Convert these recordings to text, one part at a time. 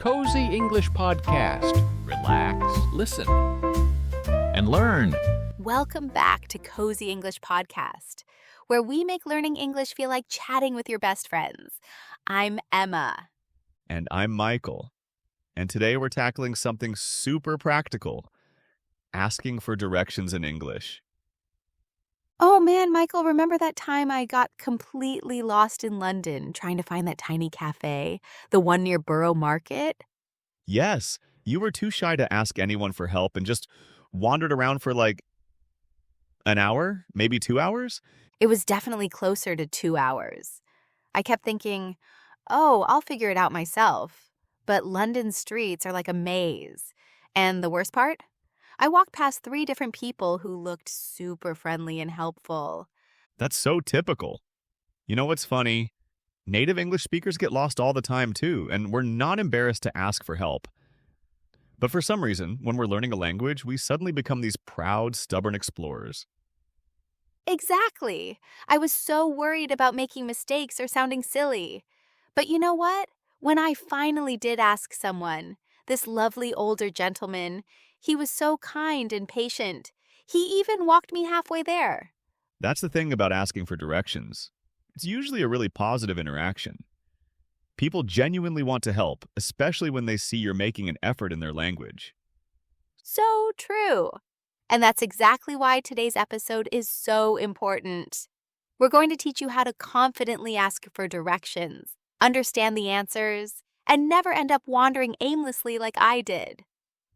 Cozy English Podcast. Relax, listen, and learn. Welcome back to Cozy English Podcast, where we make learning English feel like chatting with your best friends. I'm Emma. And I'm Michael. And today we're tackling something super practical, asking for directions in English. Oh man, Michael, remember that time I got completely lost in London trying to find that tiny cafe, the one near Borough Market? Yes, you were too shy to ask anyone for help and just wandered around for like an hour, maybe 2 hours? It was definitely closer to 2 hours. I kept thinking, oh, I'll figure it out myself. But London streets are like a maze. And the worst part? I walked past 3 different people who looked super friendly and helpful. That's so typical. You know what's funny? Native English speakers get lost all the time too, and we're not embarrassed to ask for help. But for some reason, when we're learning a language, we suddenly become these proud, stubborn explorers. Exactly. I was so worried about making mistakes or sounding silly. But you know what? When I finally did ask someone, this lovely older gentleman, he was so kind and patient. He even walked me halfway there. That's the thing about asking for directions. It's usually a really positive interaction. People genuinely want to help, especially when they see you're making an effort in their language. So true. And that's exactly why today's episode is so important. We're going to teach you how to confidently ask for directions, understand the answers, and never end up wandering aimlessly like I did.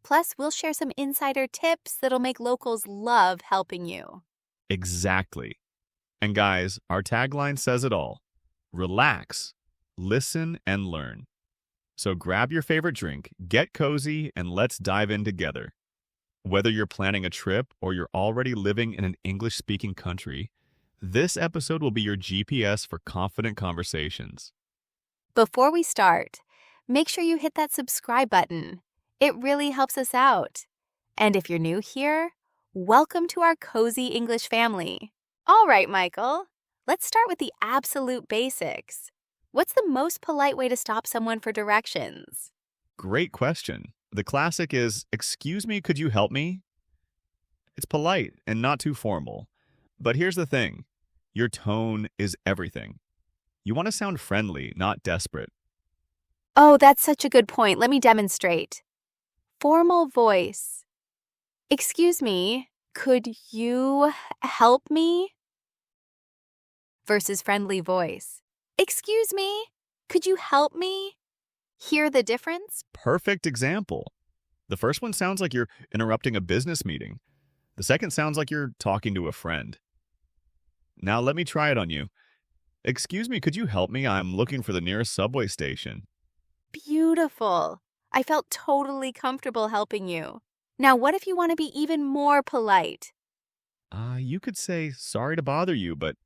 Plus, we'll share some insider tips that'll make locals love helping you. Exactly. And guys, our tagline says it all. Relax, listen, and learn. So grab your favorite drink, get cozy, and let's dive in together. Whether you're planning a trip or you're already living in an English-speaking country, this episode will be your GPS for confident conversations. Before we start, make sure you hit that subscribe button. It really helps us out. And if you're new here, welcome to our Cozy English family. All right, Michael, let's start with the absolute basics. What's the most polite way to stop someone for directions? Great question. The classic is, "Excuse me, could you help me?" It's polite and not too formal. But here's the thing. Your tone is everything. You want to sound friendly, not desperate. Oh, that's such a good point. Let me demonstrate. Formal voice. Excuse me, could you help me? Versus friendly voice. Excuse me, could you help me? Hear the difference? Perfect example. The first one sounds like you're interrupting a business meeting. The second sounds like you're talking to a friend. Now let me try it on you. Excuse me, could you help me? I'm looking for the nearest subway station. Beautiful. I felt totally comfortable helping you. Now, what if you want to be even more polite? You could say, "Sorry to bother you," but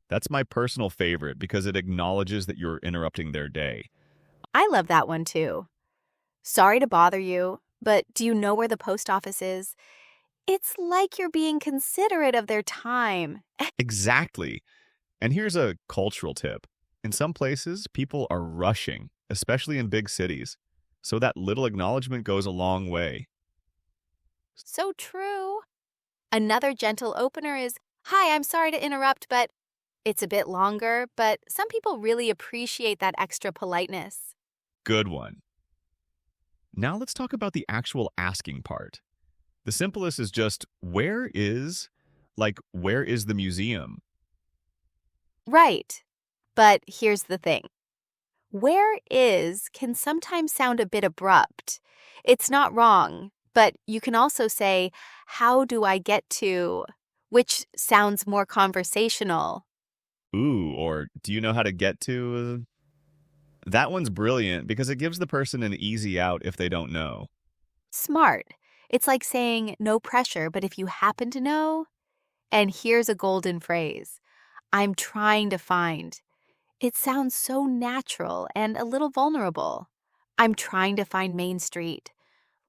that's my personal favorite because it acknowledges that you're interrupting their day. I love that one too. Sorry to bother you, but do you know where the post office is? It's like you're being considerate of their time. Exactly. And here's a cultural tip. In some places, people are rushing, especially in big cities. So that little acknowledgement goes a long way. So true. Another gentle opener is, "Hi, I'm sorry to interrupt, but..." It's a bit longer, but some people really appreciate that extra politeness. Good one. Now let's talk about the actual asking part. The simplest is just, where is the museum? Right. But here's the thing. Where is can sometimes sound a bit abrupt. It's not wrong, but you can also say, how do I get to, which sounds more conversational. Ooh, or do you know how to get to? That one's brilliant because it gives the person an easy out if they don't know. Smart. It's like saying no pressure, but if you happen to know. And here's a golden phrase. I'm trying to find. It sounds so natural and a little vulnerable. I'm trying to find Main Street.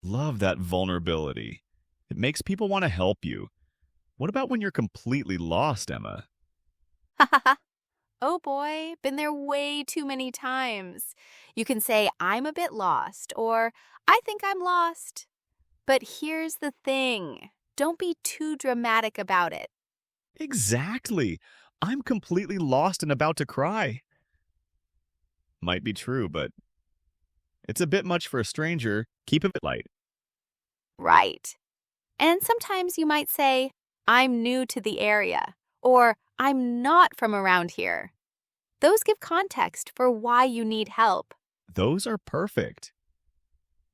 Love that vulnerability. It makes people want to help you. What about when you're completely lost, Emma? Oh boy, been there way too many times. You can say, I'm a bit lost, or I think I'm lost. But here's the thing, don't be too dramatic about it. Exactly. I'm completely lost and about to cry. Might be true, but it's a bit much for a stranger. Keep it light. Right. And sometimes you might say, I'm new to the area, or I'm not from around here. Those give context for why you need help. Those are perfect.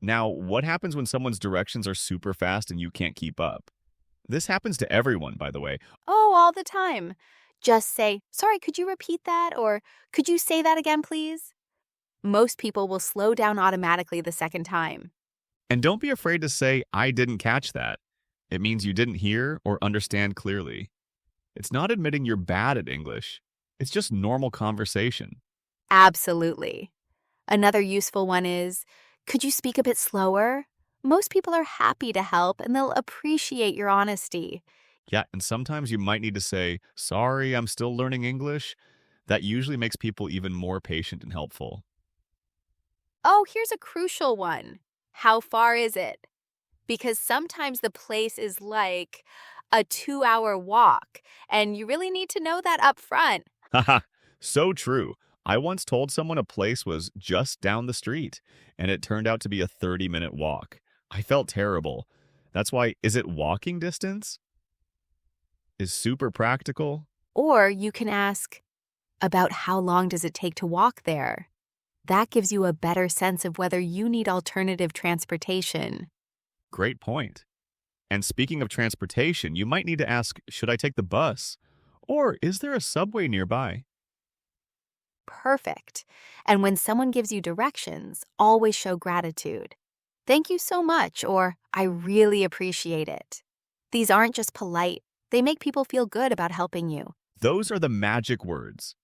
Now, what happens when someone's directions are super fast and you can't keep up? This happens to everyone, by the way. Oh, all the time. Just say, sorry, could you repeat that? Or could you say that again, please? Most people will slow down automatically the second time. And don't be afraid to say, I didn't catch that. It means you didn't hear or understand clearly. It's not admitting you're bad at English. It's just normal conversation. Absolutely. Another useful one is, could you speak a bit slower? Most people are happy to help and they'll appreciate your honesty. Yeah, and sometimes you might need to say, sorry, I'm still learning English. That usually makes people even more patient and helpful. Oh, here's a crucial one. How far is it? Because sometimes the place is like a 2-hour walk, and you really need to know that up front. Haha, so true. I once told someone a place was just down the street, and it turned out to be a 30-minute walk. I felt terrible. That's why, is it walking distance? Is super practical? Or you can ask, about how long does it take to walk there? That gives you a better sense of whether you need alternative transportation. Great point. And speaking of transportation, you might need to ask, should I take the bus? Or is there a subway nearby? Perfect. And when someone gives you directions, always show gratitude. Thank you so much, or I really appreciate it. These aren't just polite, they make people feel good about helping you. Those are the magic words.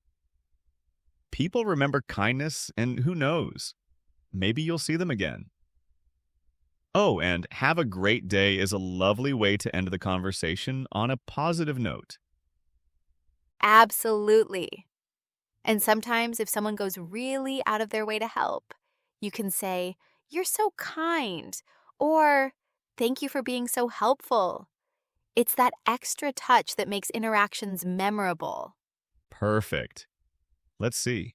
People remember kindness, and who knows? Maybe you'll see them again. Oh, and have a great day is a lovely way to end the conversation on a positive note. Absolutely. And sometimes if someone goes really out of their way to help, you can say, you're so kind, or thank you for being so helpful. It's that extra touch that makes interactions memorable. Perfect. Let's see.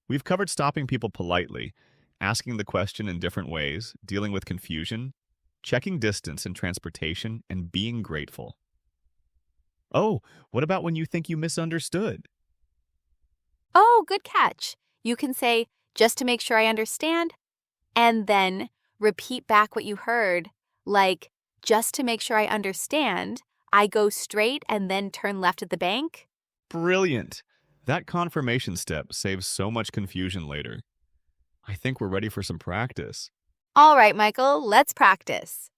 We've covered stopping people politely, asking the question in different ways, dealing with confusion, checking distance in transportation, and being grateful. Oh, what about when you think you misunderstood? Oh, good catch. You can say, just to make sure I understand, and then repeat back what you heard, like, just to make sure I understand, I go straight and then turn left at the bank. Brilliant! That confirmation step saves so much confusion later. I think we're ready for some practice. All right, Michael, let's practice.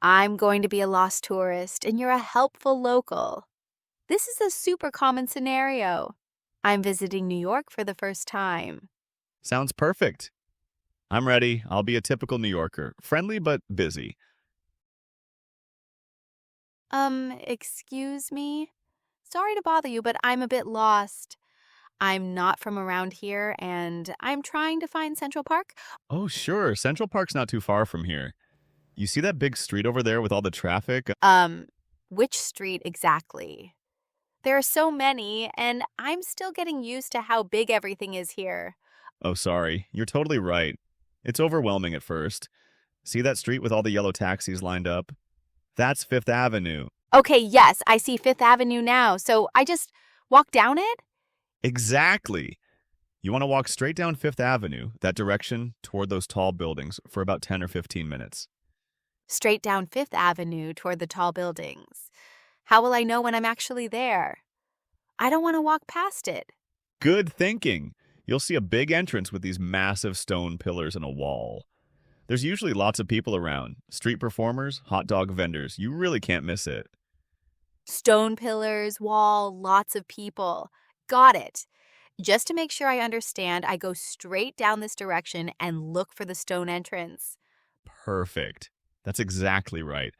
I'm going to be a lost tourist and you're a helpful local. This is a super common scenario. I'm visiting New York for the first time. Sounds perfect. I'm ready. I'll be a typical New Yorker, friendly but busy. Excuse me? Sorry to bother you, but I'm a bit lost. I'm not from around here and I'm trying to find Central Park. Oh, sure. Central Park's not too far from here. You see that big street over there with all the traffic? Which street exactly? There are so many, and I'm still getting used to how big everything is here. Oh, sorry. You're totally right. It's overwhelming at first. See that street with all the yellow taxis lined up? That's Fifth Avenue. Okay, yes, I see Fifth Avenue now, so I just walk down it? Exactly. You want to walk straight down Fifth Avenue, that direction, toward those tall buildings, for about 10 or 15 minutes. Straight down Fifth Avenue toward the tall buildings. How will I know when I'm actually there? I don't want to walk past it. Good thinking. You'll see a big entrance with these massive stone pillars and a wall. There's usually lots of people around. Street performers, hot dog vendors. You really can't miss it. Stone pillars, wall, lots of people. Got it. Just to make sure I understand, I go straight down this direction and look for the stone entrance. Perfect. That's exactly right.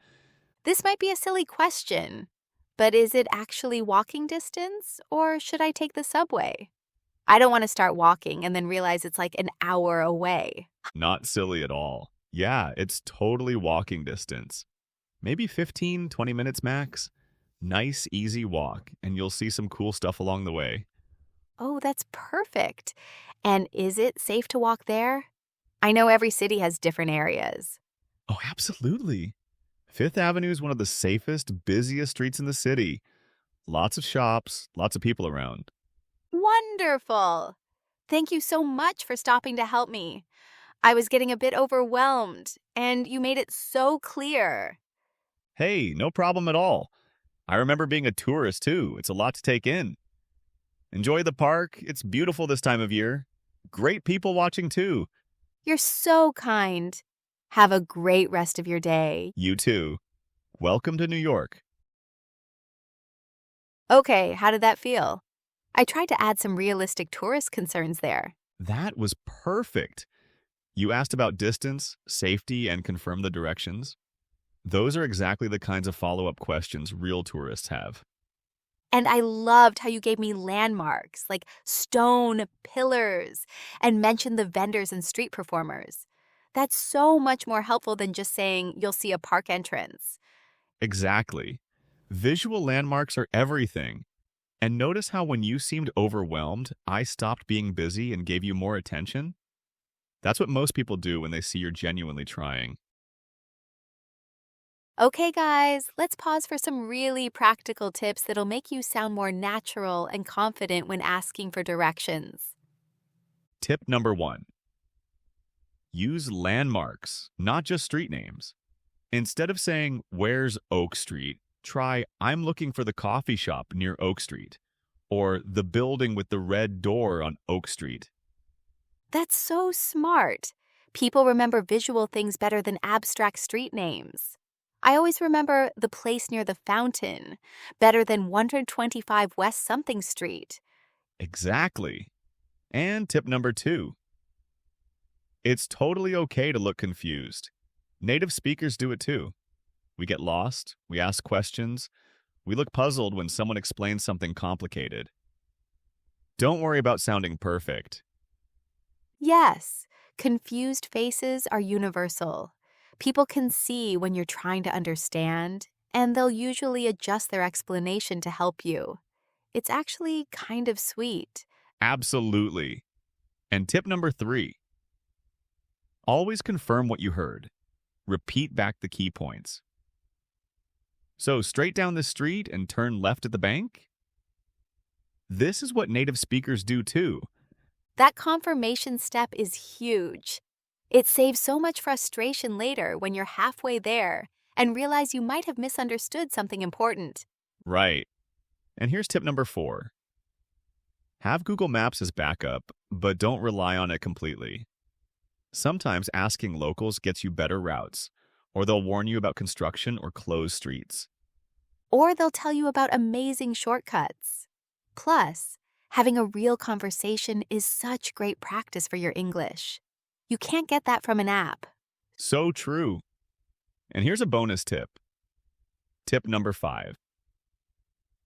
This might be a silly question, But is it actually walking distance, or should I take the subway? I don't want to start walking and then realize it's like an hour away. Not silly at all. Yeah, it's totally walking distance. Maybe 15, 20 minutes max. Nice, easy walk, and you'll see some cool stuff along the way. Oh, that's perfect. And is it safe to walk there? I know every city has different areas. Oh, absolutely. Fifth Avenue is one of the safest, busiest streets in the city. Lots of shops, lots of people around. Wonderful. Thank you so much for stopping to help me. I was getting a bit overwhelmed, and you made it so clear. Hey, no problem at all. I remember being a tourist too. It's a lot to take in. Enjoy the park. It's beautiful this time of year. Great people watching too. You're so kind. Have a great rest of your day. You too. Welcome to New York. Okay, how did that feel? I tried to add some realistic tourist concerns there. That was perfect. You asked about distance, safety, and confirmed the directions. Those are exactly the kinds of follow-up questions real tourists have. And I loved how you gave me landmarks like stone pillars and mentioned the vendors and street performers. That's so much more helpful than just saying you'll see a park entrance. Exactly. Visual landmarks are everything. And notice how when you seemed overwhelmed, I stopped being busy and gave you more attention? That's what most people do when they see you're genuinely trying. Okay, guys, let's pause for some really practical tips that'll make you sound more natural and confident when asking for directions. Tip number 1. Use landmarks, not just street names. Instead of saying, "Where's Oak Street?" try, "I'm looking for the coffee shop near Oak Street," or "the building with the red door on Oak Street." That's so smart. People remember visual things better than abstract street names. I always remember the place near the fountain better than 125 West something Street. Exactly. And tip number 2. It's totally okay to look confused. Native speakers do it too. We get lost, we ask questions, we look puzzled when someone explains something complicated. Don't worry about sounding perfect. Yes, confused faces are universal. People can see when you're trying to understand, and they'll usually adjust their explanation to help you. It's actually kind of sweet. Absolutely. And tip number 3. Always confirm what you heard. Repeat back the key points. So, straight down the street and turn left at the bank? This is what native speakers do too. That confirmation step is huge. It saves so much frustration later when you're halfway there and realize you might have misunderstood something important. Right. And here's tip number 4. Have Google Maps as backup, but don't rely on it completely. Sometimes asking locals gets you better routes, or they'll warn you about construction or closed streets. Or they'll tell you about amazing shortcuts. Plus, having a real conversation is such great practice for your English. You can't get that from an app. So true. And here's a bonus tip. Tip number 5.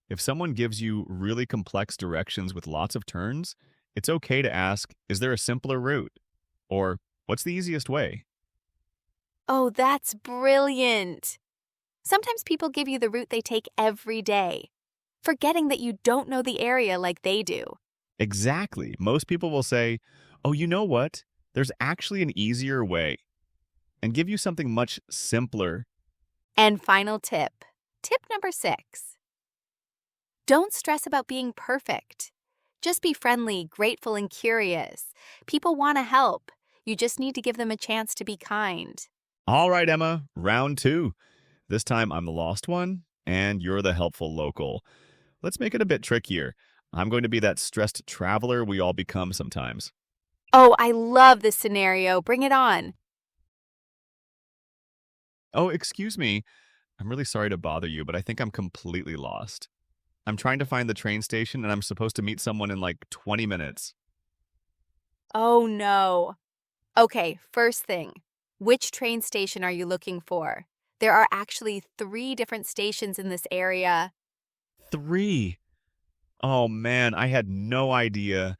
If someone gives you really complex directions with lots of turns, it's okay to ask, "Is there a simpler route?" Or, "What's the easiest way?" Oh, that's brilliant. Sometimes people give you the route they take every day, forgetting that you don't know the area like they do. Exactly. Most people will say, "Oh, you know what? There's actually an easier way," and give you something much simpler. And final tip. Tip number 6. Don't stress about being perfect. Just be friendly, grateful, and curious. People want to help. You just need to give them a chance to be kind. All right, Emma, round 2. This time I'm the lost one, and you're the helpful local. Let's make it a bit trickier. I'm going to be that stressed traveler we all become sometimes. Oh, I love this scenario. Bring it on. Oh, excuse me. I'm really sorry to bother you, but I think I'm completely lost. I'm trying to find the train station, and I'm supposed to meet someone in like 20 minutes. Oh, no. Okay, first thing. Which train station are you looking for? There are actually 3 different stations in this area. 3. Oh man, I had no idea.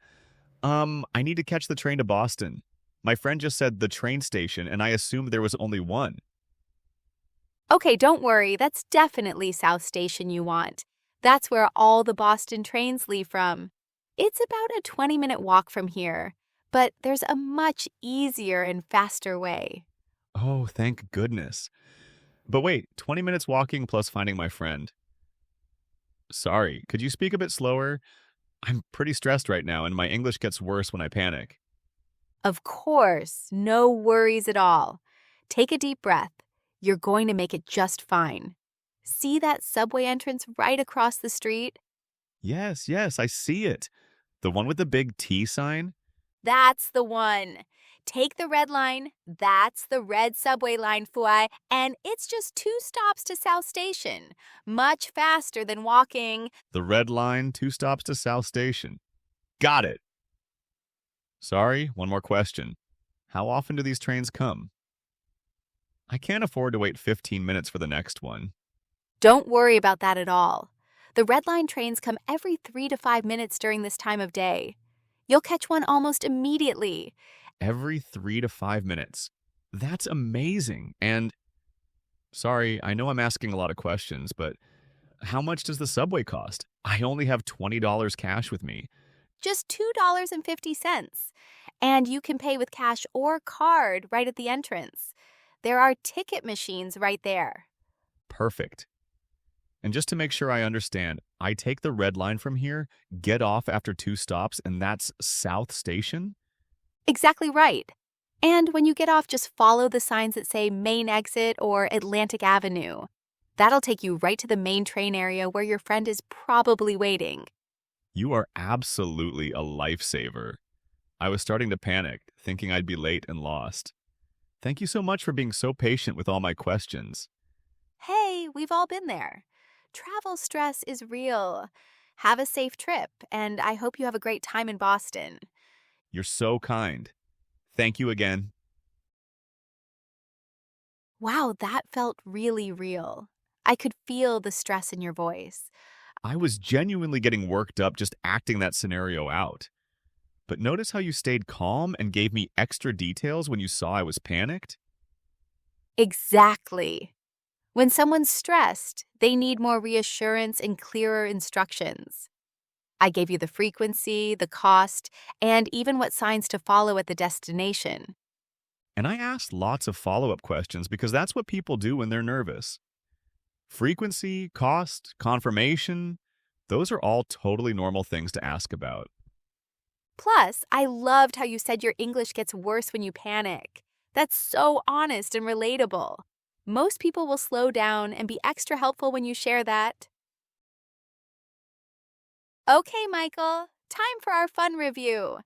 I need to catch the train to Boston. My friend just said the train station, and I assumed there was only one. Okay, don't worry, that's definitely South Station you want. That's where all the Boston trains leave from. It's about a 20-minute walk from here, but there's a much easier and faster way. Oh, thank goodness. But wait, 20 minutes walking plus finding my friend. Sorry, could you speak a bit slower? I'm pretty stressed right now, and my English gets worse when I panic. Of course, no worries at all. Take a deep breath. You're going to make it just fine. See that subway entrance right across the street? Yes, yes, I see it. The one with the big T sign? That's the one. Take the red line. That's the red subway line, Fuai, and it's just 2 stops to South Station. Much faster than walking. The red line, 2 stops to South Station. Got it. Sorry, one more question. How often do these trains come? I can't afford to wait 15 minutes for the next one. Don't worry about that at all. The red line trains come every 3 to 5 minutes during this time of day. You'll catch one almost immediately. Every 3 to 5 minutes. That's amazing. And sorry, I know I'm asking a lot of questions, but how much does the subway cost? I only have $20 cash with me. Just $2.50. And you can pay with cash or card right at the entrance. There are ticket machines right there. Perfect. And just to make sure I understand, I take the red line from here, get off after 2 stops, and that's South Station? Exactly right. And when you get off, just follow the signs that say Main Exit or Atlantic Avenue. That'll take you right to the main train area where your friend is probably waiting. You are absolutely a lifesaver. I was starting to panic, thinking I'd be late and lost. Thank you so much for being so patient with all my questions. Hey, we've all been there. Travel stress is real. Have a safe trip, and I hope you have a great time in Boston. You're so kind. Thank you again. Wow, that felt really real. I could feel the stress in your voice. I was genuinely getting worked up just acting that scenario out. But notice how you stayed calm and gave me extra details when you saw I was panicked? Exactly. When someone's stressed, they need more reassurance and clearer instructions. I gave you the frequency, the cost, and even what signs to follow at the destination. And I asked lots of follow-up questions because that's what people do when they're nervous. Frequency, cost, confirmation, those are all totally normal things to ask about. Plus, I loved how you said your English gets worse when you panic. That's so honest and relatable. Most people will slow down and be extra helpful when you share that. Okay, Michael, time for our fun review.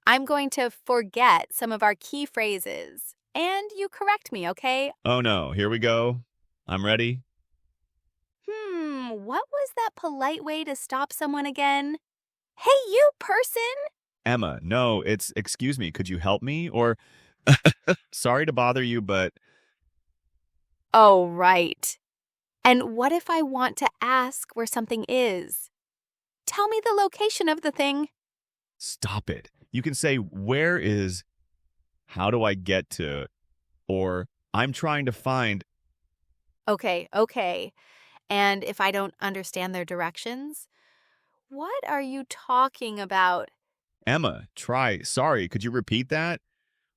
I'm going to forget some of our key phrases, and you correct me, okay? Oh no, here we go. I'm ready. What was that polite way to stop someone again? Hey, you person! Emma, no, it's excuse me, could you help me? Or sorry to bother you, but Oh, right. And what if I want to ask where something is? Tell me the location of the thing. stop it. You can say, where is, how do I get to, or I'm trying to find. Okay. And if I don't understand their directions? What are you talking about? Emma, try, sorry, could you repeat that?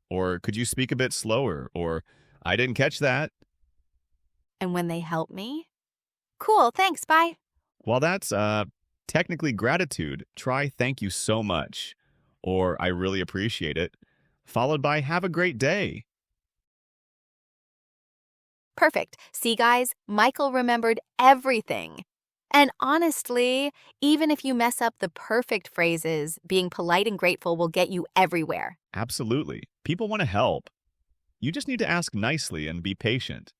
Or could you speak a bit slower? Or I didn't catch that. And when they help me? Cool, thanks, bye. Well, that's technically gratitude. Try thank you so much. Or I really appreciate it. Followed by have a great day. Perfect. See, guys, Michael remembered everything. And honestly, even if you mess up the perfect phrases, being polite and grateful will get you everywhere. Absolutely. People want to help. You just need to ask nicely and be patient.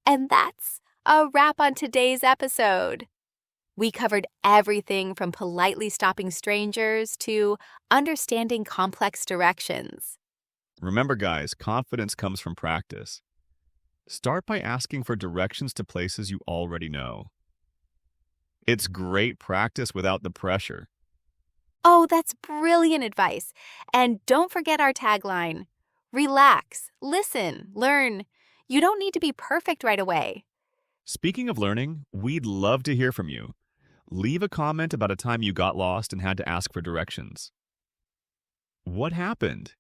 And that's a wrap on today's episode. We covered everything from politely stopping strangers to understanding complex directions. Remember, guys, confidence comes from practice. Start by asking for directions to places you already know. It's great practice without the pressure. Oh, that's brilliant advice. And don't forget our tagline: relax, listen, learn. You don't need to be perfect right away. Speaking of learning, we'd love to hear from you. Leave a comment about a time you got lost and had to ask for directions. What happened?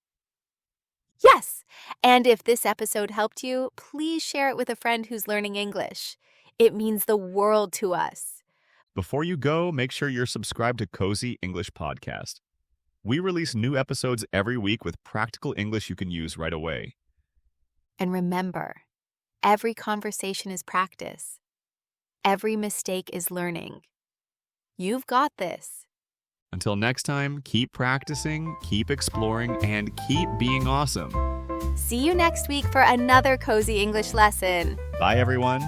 Yes, and if this episode helped you, please share it with a friend who's learning English. It means the world to us. Before you go, make sure you're subscribed to Cozy English Podcast. We release new episodes every week with practical English you can use right away. And remember, every conversation is practice. Every mistake is learning. You've got this. Until next time, keep practicing, keep exploring, and keep being awesome. See you next week for another Cozy English lesson. Bye, everyone.